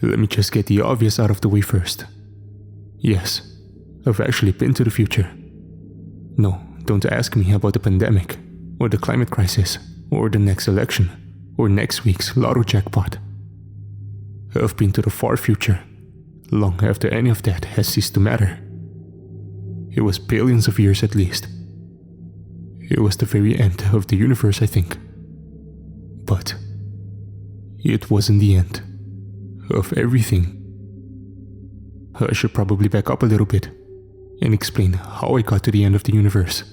Let me just get the obvious out of the way first. Yes, I've actually been to the future. No, don't ask me about the pandemic, or the climate crisis, or the next election, or next week's lotto jackpot. I've been to the far future, long after any of that has ceased to matter. It was billions of years at least. It was the very end of the universe, I think. But it wasn't the end of everything. I should probably back up a little bit and explain how I got to the end of the universe.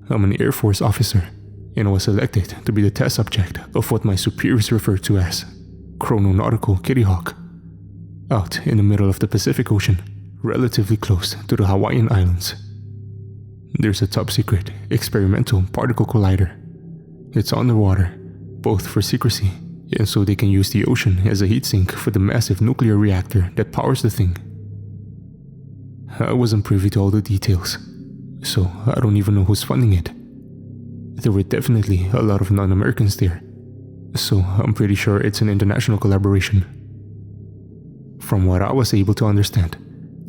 I'm an Air Force officer and was selected to be the test subject of what my superiors referred to as chrononautical kitty hawk, out in the middle of the Pacific Ocean, relatively close to the Hawaiian Islands. There's a top-secret experimental particle collider. It's underwater, both for secrecy and so they can use the ocean as a heat sink for the massive nuclear reactor that powers the thing. I wasn't privy to all the details, so I don't even know who's funding it. There were definitely a lot of non-Americans there, so I'm pretty sure it's an international collaboration. From what I was able to understand,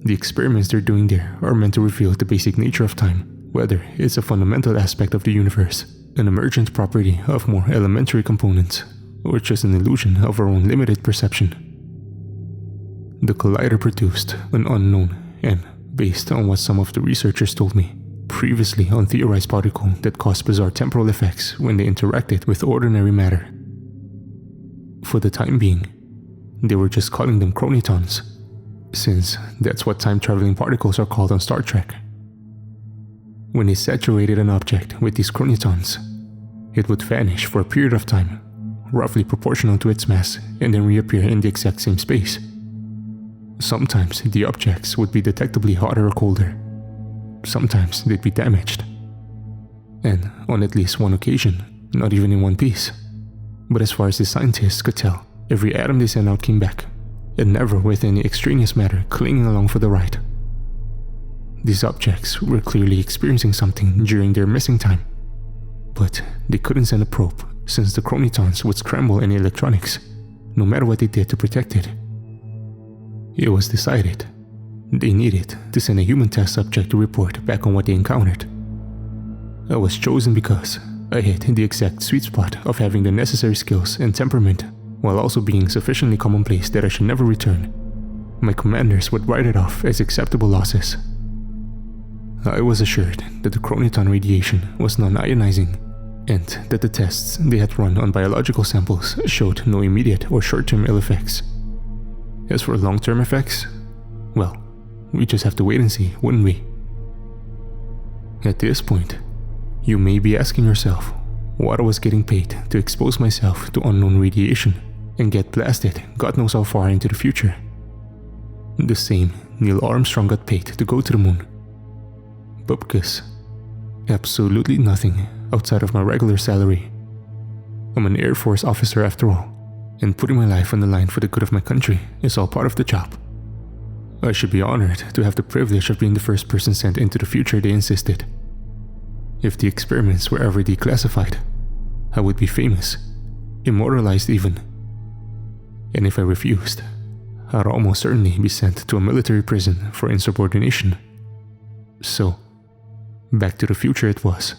the experiments they're doing there are meant to reveal the basic nature of time, whether it's a fundamental aspect of the universe, an emergent property of more elementary components, or just an illusion of our own limited perception. The collider produced an unknown and, based on what some of the researchers told me, previously untheorized particle that caused bizarre temporal effects when they interacted with ordinary matter. For the time being, they were just calling them chronitons, since that's what time-traveling particles are called on Star Trek. When they saturated an object with these chronitons, it would vanish for a period of time, roughly proportional to its mass, and then reappear in the exact same space. Sometimes the objects would be detectably hotter or colder. Sometimes they'd be damaged. And on at least one occasion, not even in one piece. But as far as the scientists could tell, every atom they sent out came back, and never with any extraneous matter clinging along for the ride. These objects were clearly experiencing something during their missing time, but they couldn't send a probe since the chronitons would scramble any electronics, no matter what they did to protect it. It was decided they needed to send a human test subject to report back on what they encountered. I was chosen because I hit the exact sweet spot of having the necessary skills and temperament, while also being sufficiently commonplace that I should never return. My commanders would write it off as acceptable losses. I was assured that the chroniton radiation was non-ionizing, and that the tests they had run on biological samples showed no immediate or short-term ill effects. As for long-term effects, well, we just have to wait and see, wouldn't we? At this point, you may be asking yourself what I was getting paid to expose myself to unknown radiation and get blasted God knows how far into the future. The same Neil Armstrong got paid to go to the moon. But because absolutely nothing outside of my regular salary. I'm an Air Force officer after all, and putting my life on the line for the good of my country is all part of the job. I should be honored to have the privilege of being the first person sent into the future, they insisted. If the experiments were ever declassified, I would be famous, immortalized even. And if I refused, I'd almost certainly be sent to a military prison for insubordination. So, back to the future it was.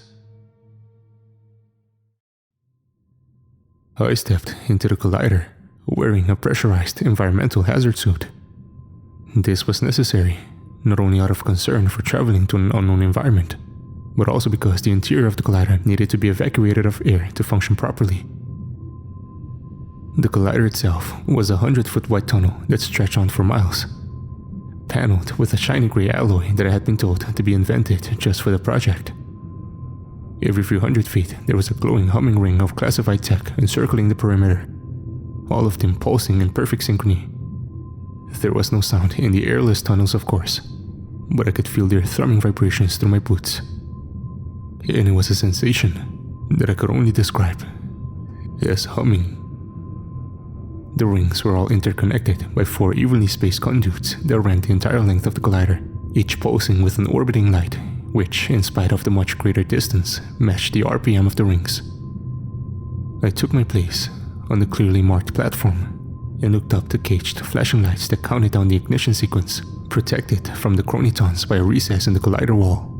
I stepped into the collider, wearing a pressurized environmental hazard suit. This was necessary, not only out of concern for traveling to an unknown environment, but also because the interior of the collider needed to be evacuated of air to function properly. The collider itself was a 100-foot wide tunnel that stretched on for miles, paneled with a shiny gray alloy that I had been told to be invented just for the project. Every few hundred feet, there was a glowing humming ring of classified tech encircling the perimeter, all of them pulsing in perfect synchrony. There was no sound in the airless tunnels, of course, but I could feel their thrumming vibrations through my boots. And it was a sensation that I could only describe as humming. The rings were all interconnected by 4 evenly spaced conduits that ran the entire length of the collider, each pulsing with an orbiting light, which, in spite of the much greater distance, matched the RPM of the rings. I took my place on the clearly marked platform, and looked up to caged flashing lights that counted down the ignition sequence, protected from the chronitons by a recess in the collider wall.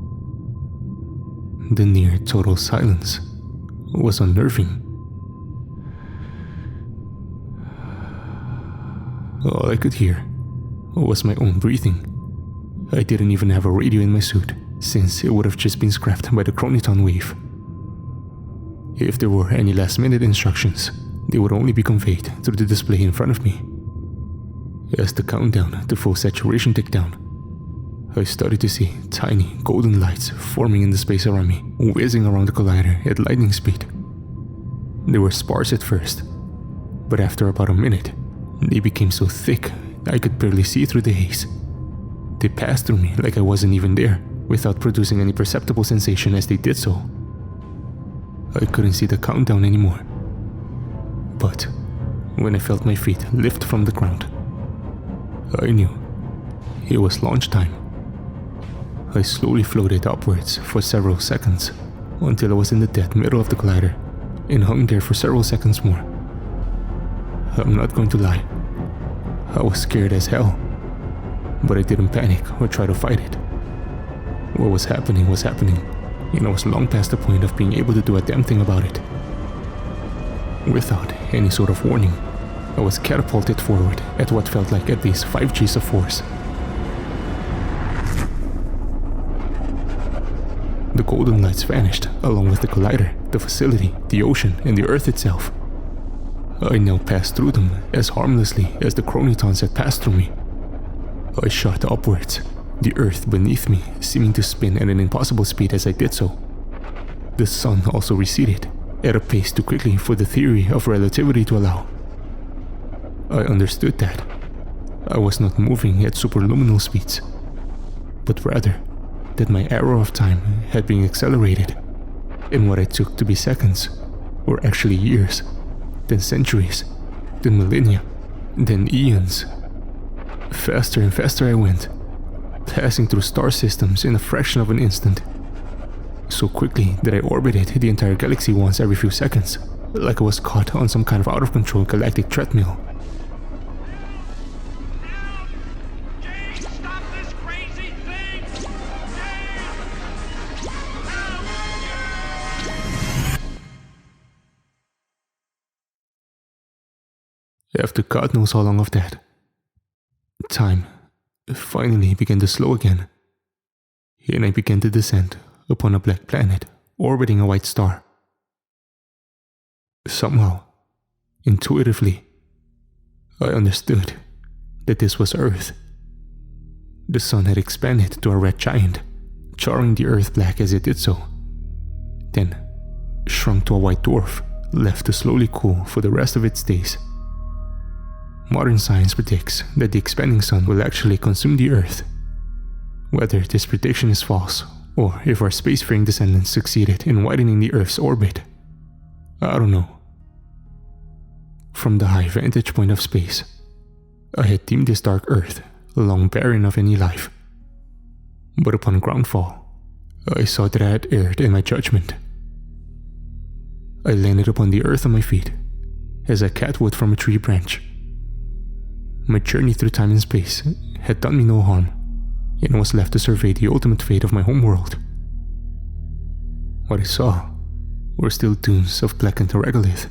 The near total silence was unnerving. All I could hear was my own breathing. I didn't even have a radio in my suit, since it would have just been scrapped by the chroniton wave. If there were any last-minute instructions, they would only be conveyed through the display in front of me. As the countdown to full saturation ticked down, I started to see tiny golden lights forming in the space around me, whizzing around the collider at lightning speed. They were sparse at first, but after about a minute, they became so thick I could barely see through the haze. They passed through me like I wasn't even there, without producing any perceptible sensation as they did so. I couldn't see the countdown anymore. But when I felt my feet lift from the ground, I knew it was launch time. I slowly floated upwards for several seconds, until I was in the dead middle of the collider, and hung there for several seconds more. I'm not going to lie, I was scared as hell, but I didn't panic or try to fight it. What was happening, and I was long past the point of being able to do a damn thing about it. Without any sort of warning, I was catapulted forward at what felt like at least 5 Gs of force. The golden lights vanished, along with the collider, the facility, the ocean, and the Earth itself. I now passed through them as harmlessly as the chronitons had passed through me. I shot upwards, the Earth beneath me seeming to spin at an impossible speed as I did so. The sun also receded, at a pace too quickly for the theory of relativity to allow. I understood that I was not moving at superluminal speeds, but rather that my arrow of time had been accelerated, and what I took to be seconds were actually years, then centuries, then millennia, then eons. Faster and faster I went, passing through star systems in a fraction of an instant. So quickly that I orbited the entire galaxy once every few seconds, like I was caught on some kind of out-of-control galactic treadmill. After God knows how long of that, time finally began to slow again, and I began to descend upon a black planet orbiting a white star. Somehow, intuitively, I understood that this was Earth. The sun had expanded to a red giant, charring the Earth black as it did so, then shrunk to a white dwarf, left to slowly cool for the rest of its days. Modern science predicts that the expanding sun will actually consume the Earth. Whether this prediction is false, or if our spacefaring descendants succeeded in widening the Earth's orbit, I don't know. From the high vantage point of space, I had deemed this dark Earth long barren of any life. But upon groundfall, I saw that I had erred in my judgment. I landed upon the Earth on my feet, as a cat would from a tree branch. My journey through time and space had done me no harm, and I was left to survey the ultimate fate of my homeworld. What I saw were still dunes of blackened regolith.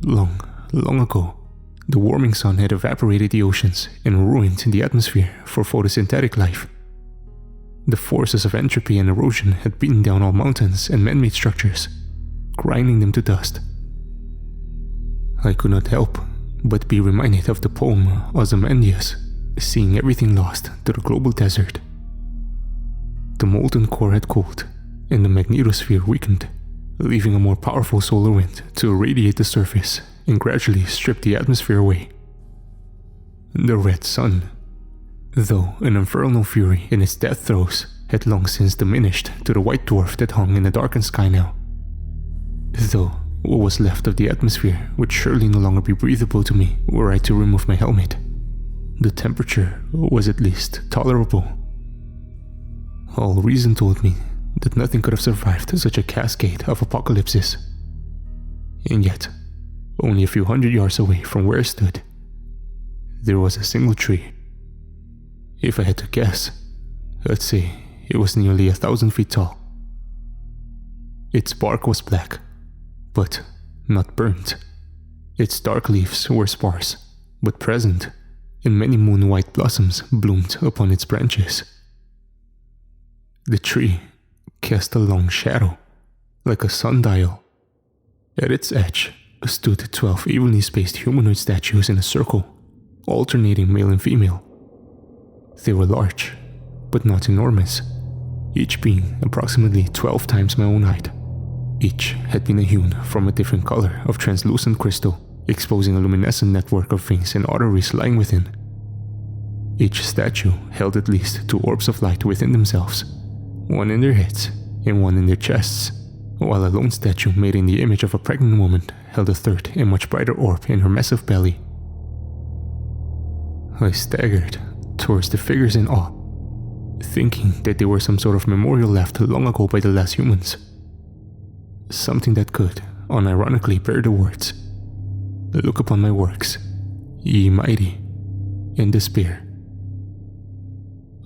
Long ago, the warming sun had evaporated the oceans and ruined the atmosphere for photosynthetic life. The forces of entropy and erosion had beaten down all mountains and man-made structures, grinding them to dust. I could not help but be reminded of the poem Ozymandias, seeing everything lost to the global desert. The molten core had cooled, and the magnetosphere weakened, leaving a more powerful solar wind to irradiate the surface and gradually strip the atmosphere away. The red sun, though an infernal fury in its death throes, had long since diminished to the white dwarf that hung in the darkened sky now. Though what was left of the atmosphere would surely no longer be breathable to me were I to remove my helmet. The temperature was at least tolerable. All reason told me that nothing could have survived such a cascade of apocalypses. And yet, only a few hundred yards away from where I stood, there was a single tree. If I had to guess, I'd say it was nearly 1,000 feet tall. Its bark was black, but not burnt. Its dark leaves were sparse, but present, and many moon-white blossoms bloomed upon its branches. The tree cast a long shadow, like a sundial. At its edge stood 12 evenly spaced humanoid statues in a circle, alternating male and female. They were large, but not enormous, each being approximately 12 times my own height. Each had been hewn from a different color of translucent crystal, exposing a luminescent network of veins and arteries lying within. Each statue held at least 2 orbs of light within themselves, one in their heads and one in their chests, while a lone statue made in the image of a pregnant woman held a third and much brighter orb in her massive belly. I staggered towards the figures in awe, thinking that they were some sort of memorial left long ago by the last humans. Something that could, unironically, bear the words, "Look upon my works, ye mighty, and despair."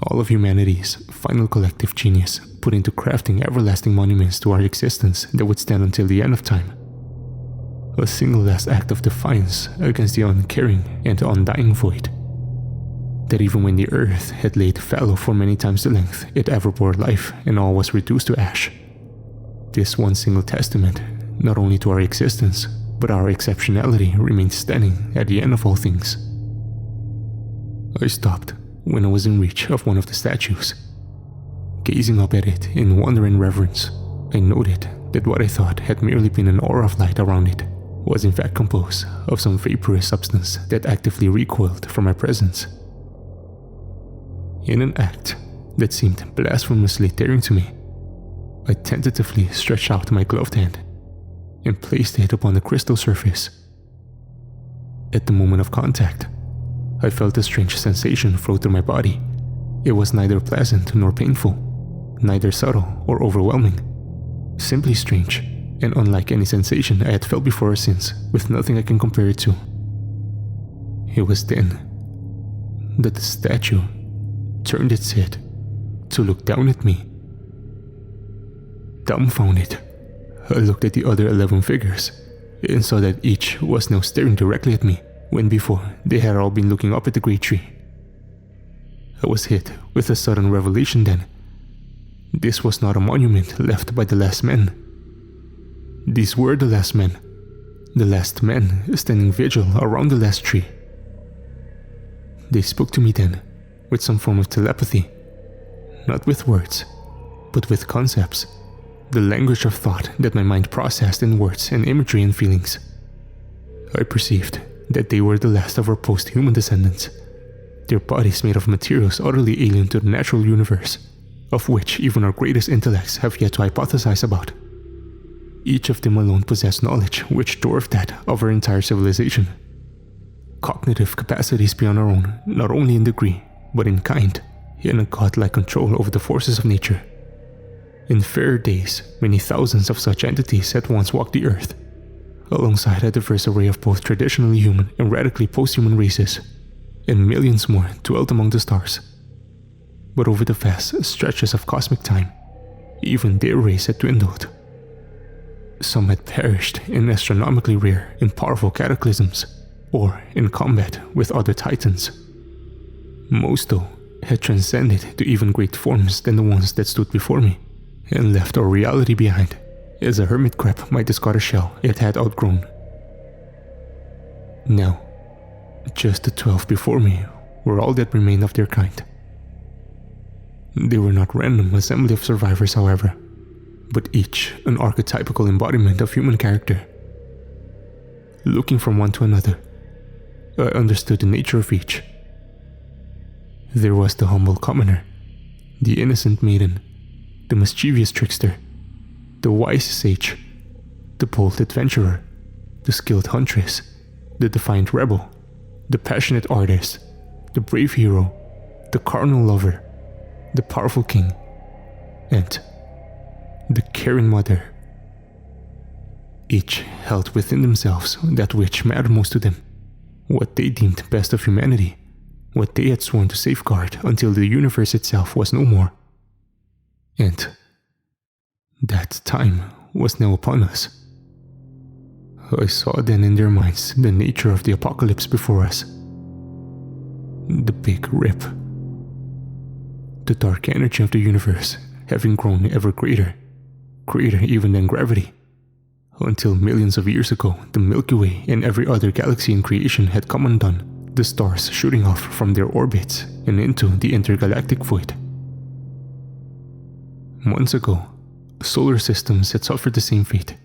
All of humanity's final collective genius put into crafting everlasting monuments to our existence that would stand until the end of time. A single last act of defiance against the uncaring and undying void. That even when the earth had laid fallow for many times the length it ever bore life and all was reduced to ash, this one single testament, not only to our existence, but our exceptionality, remained standing at the end of all things. I stopped when I was in reach of one of the statues. Gazing up at it in wonder and reverence, I noted that what I thought had merely been an aura of light around it was in fact composed of some vaporous substance that actively recoiled from my presence. In an act that seemed blasphemously daring to me, I tentatively stretched out my gloved hand and placed it upon the crystal surface. At the moment of contact, I felt a strange sensation flow through my body. It was neither pleasant nor painful, neither subtle or overwhelming, simply strange and unlike any sensation I had felt before or since, with nothing I can compare it to. It was then that the statue turned its head to look down at me. Dumbfounded, I looked at the other 11 figures and saw that each was now staring directly at me, when before they had all been looking up at the great tree. I was hit with a sudden revelation then. This was not a monument left by the last men. These were the last men standing vigil around the last tree. They spoke to me then with some form of telepathy, not with words, but with concepts, the language of thought that my mind processed in words and imagery and feelings. I perceived that they were the last of our post-human descendants, their bodies made of materials utterly alien to the natural universe, of which even our greatest intellects have yet to hypothesize about. Each of them alone possessed knowledge which dwarfed that of our entire civilization. Cognitive capacities beyond our own, not only in degree, but in kind, and a godlike control over the forces of nature. In fairer days, many thousands of such entities had once walked the earth, alongside a diverse array of both traditionally human and radically post-human races, and millions more dwelt among the stars. But over the vast stretches of cosmic time, even their race had dwindled. Some had perished in astronomically rare and powerful cataclysms, or in combat with other titans. Most, though, had transcended to even greater forms than the ones that stood before me, and left our reality behind, as a hermit crab might discard a shell it had outgrown. Now, just the 12 before me were all that remained of their kind. They were not random assembly of survivors, however, but each an archetypical embodiment of human character. Looking from one to another, I understood the nature of each. There was the humble commoner, the innocent maiden, the mischievous trickster, the wise sage, the bold adventurer, the skilled huntress, the defiant rebel, the passionate artist, the brave hero, the carnal lover, the powerful king, and the caring mother. Each held within themselves that which mattered most to them, what they deemed best of humanity, what they had sworn to safeguard until the universe itself was no more. And that time was now upon us. I saw then in their minds the nature of the apocalypse before us. The Big Rip. The dark energy of the universe having grown ever greater, greater even than gravity, until millions of years ago the Milky Way and every other galaxy in creation had come undone, the stars shooting off from their orbits and into the intergalactic void. Months ago, solar systems had suffered the same fate,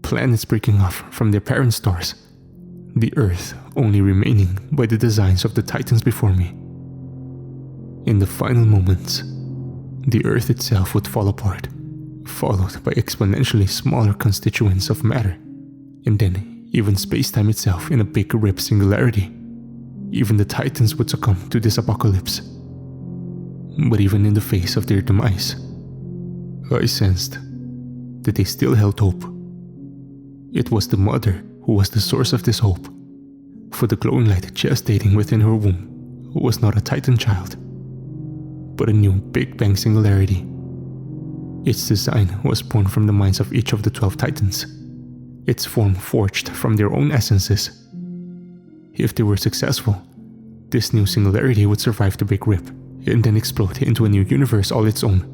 planets breaking off from their parent stars, the Earth only remaining by the designs of the titans before me. In the final moments, the Earth itself would fall apart, followed by exponentially smaller constituents of matter, and then even space-time itself in a big rip singularity. Even the titans would succumb to this apocalypse. But even in the face of their demise, I sensed that they still held hope. It was the mother who was the source of this hope, for the glowing light gestating within her womb was not a titan child, but a new Big Bang singularity. Its design was born from the minds of each of the 12 titans, its form forged from their own essences. If they were successful, this new singularity would survive the Big Rip and then explode into a new universe all its own.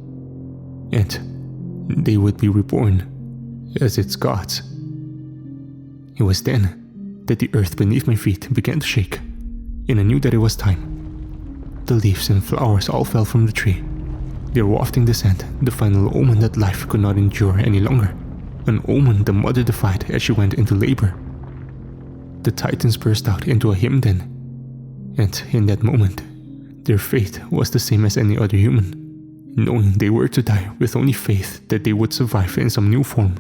And they would be reborn as its gods. It was then that the earth beneath my feet began to shake, and I knew that it was time. The leaves and flowers all fell from the tree, their wafting the scent, the final omen that life could not endure any longer, an omen the mother defied as she went into labor. The titans burst out into a hymn then, and in that moment, their fate was the same as any other human, knowing they were to die with only faith that they would survive in some new form.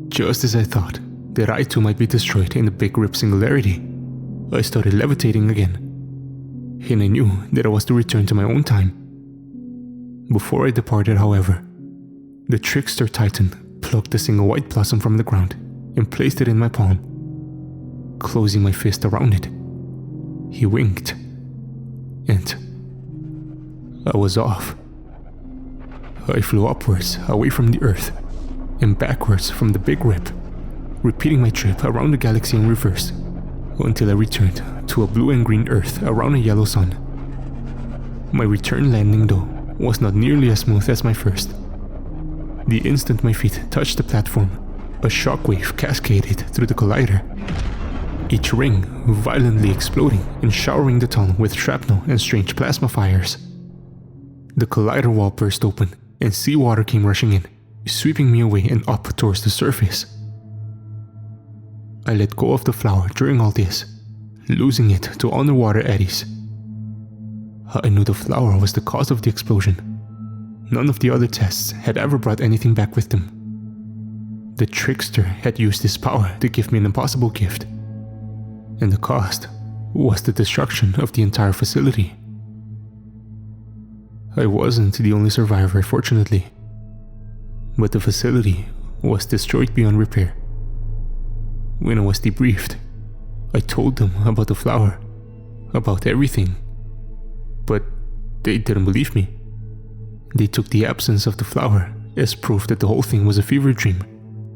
Just as I thought that I too might be destroyed in the Big Rip singularity, I started levitating again, and I knew that I was to return to my own time. Before I departed, however, the trickster titan plucked a single white blossom from the ground and placed it in my palm. Closing my fist around it, he winked, and I was off. I flew upwards, away from the Earth, and backwards from the Big Rip, repeating my trip around the galaxy in reverse, until I returned to a blue and green Earth around a yellow sun. My return landing, though, was not nearly as smooth as my first. The instant my feet touched the platform, a shockwave cascaded through the collider, each ring violently exploding and showering the tunnel with shrapnel and strange plasma fires. The collider wall burst open and seawater came rushing in, sweeping me away and up towards the surface. I let go of the flower during all this, losing it to underwater eddies. I knew the flower was the cause of the explosion. None of the other tests had ever brought anything back with them. The trickster had used his power to give me an impossible gift, and the cost was the destruction of the entire facility. I wasn't the only survivor, fortunately, but the facility was destroyed beyond repair. When I was debriefed, I told them about the flower, about everything, but they didn't believe me. They took the absence of the flower as proof that the whole thing was a fever dream,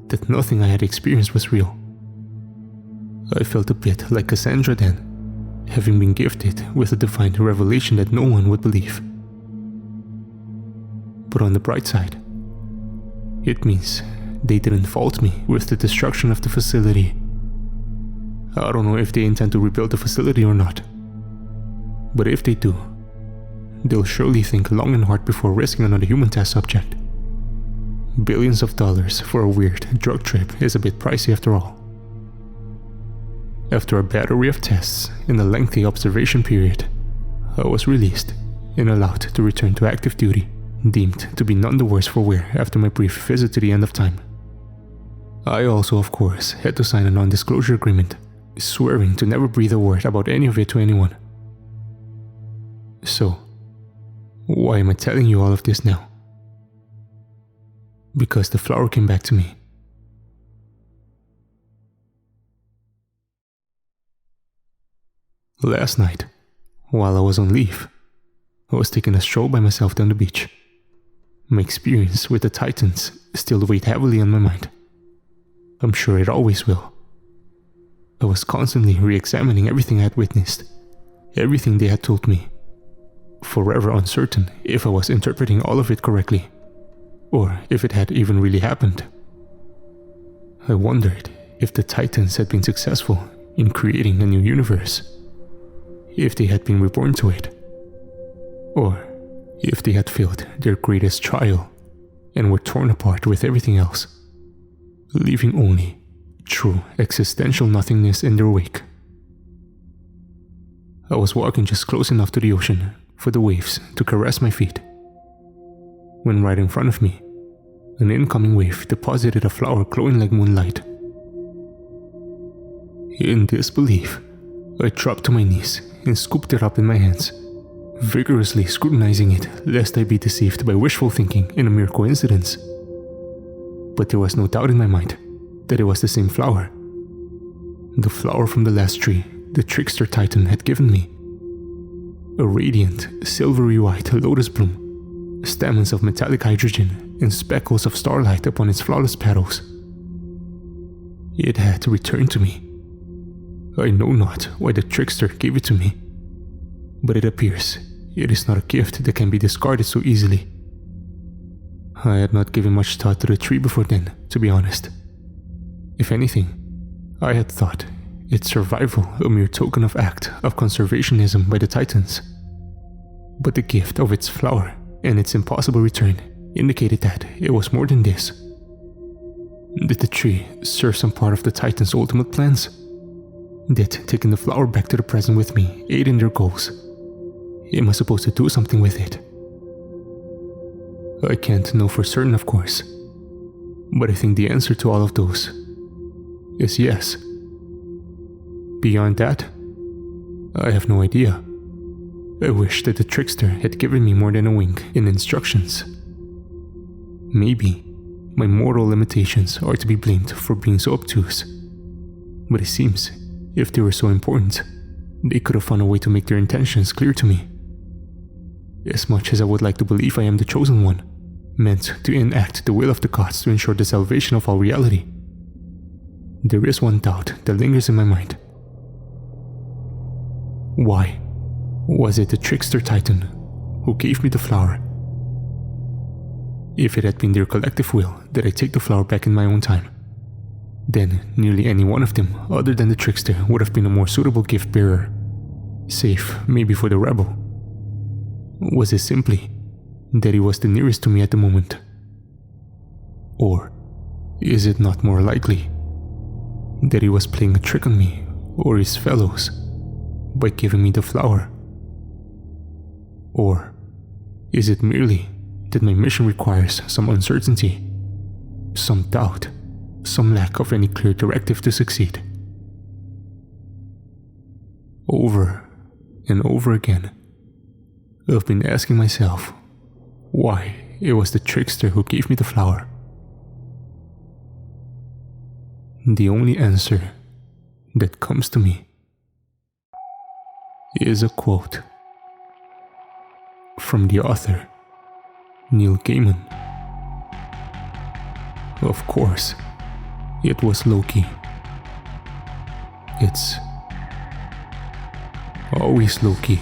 that nothing I had experienced was real. I felt a bit like Cassandra then, having been gifted with a divine revelation that no one would believe. But on the bright side, it means they didn't fault me with the destruction of the facility. I don't know if they intend to rebuild the facility or not, but if they do, they'll surely think long and hard before risking another human test subject. Billions of dollars for a weird drug trip is a bit pricey after all. After a battery of tests and a lengthy observation period, I was released and allowed to return to active duty, deemed to be none the worse for wear after my brief visit to the end of time. I also, of course, had to sign a non-disclosure agreement, swearing to never breathe a word about any of it to anyone. So, why am I telling you all of this now? Because the flower came back to me, Last night, while I was on leave, I was taking a stroll by myself down the beach. My experience with the Titans still weighed heavily on my mind. I'm sure it always will. I was constantly re-examining everything I had witnessed, everything they had told me, forever uncertain if I was interpreting all of it correctly, or if it had even really happened. I wondered if the Titans had been successful in creating a new universe, if they had been reborn to it, or if they had failed their greatest trial and were torn apart with everything else, leaving only true existential nothingness in their wake. I was walking just close enough to the ocean for the waves to caress my feet, when right in front of me, an incoming wave deposited a flower glowing like moonlight. In disbelief, I dropped to my knees and scooped it up in my hands, vigorously scrutinizing it lest I be deceived by wishful thinking and a mere coincidence. But there was no doubt in my mind that it was the same flower. The flower from the last tree the trickster Titan had given me. A radiant, silvery white lotus bloom, stamens of metallic hydrogen and speckles of starlight upon its flawless petals. It had returned to me. I know not why the trickster gave it to me, but it appears it is not a gift that can be discarded so easily. I had not given much thought to the tree before then, to be honest. If anything, I had thought its survival a mere token of act of conservationism by the Titans. But the gift of its flower and its impossible return indicated that it was more than this. Did the tree serve some part of the Titans' ultimate plans? Did taking the flower back to the present with me aid in their goals? Am I supposed to do something with it? I can't know for certain, of course, but I think the answer to all of those is yes. Beyond that, I have no idea. I wish that the trickster had given me more than a wink in instructions. Maybe my mortal limitations are to be blamed for being so obtuse, but it seems if they were so important, they could have found a way to make their intentions clear to me. As much as I would like to believe I am the chosen one, meant to enact the will of the gods to ensure the salvation of all reality, there is one doubt that lingers in my mind. Why was it the trickster Titan who gave me the flower? If it had been their collective will that I take the flower back in my own time, then nearly any one of them other than the trickster would have been a more suitable gift bearer, save maybe for the rebel. Was it simply that he was the nearest to me at the moment? Or is it not more likely that he was playing a trick on me or his fellows by giving me the flower? Or is it merely that my mission requires some uncertainty, some doubt, some lack of any clear directive to succeed? Over and over again, I've been asking myself why it was the trickster who gave me the flower. The only answer that comes to me is a quote from the author, Neil Gaiman. Of course, it was Loki. It's always Loki.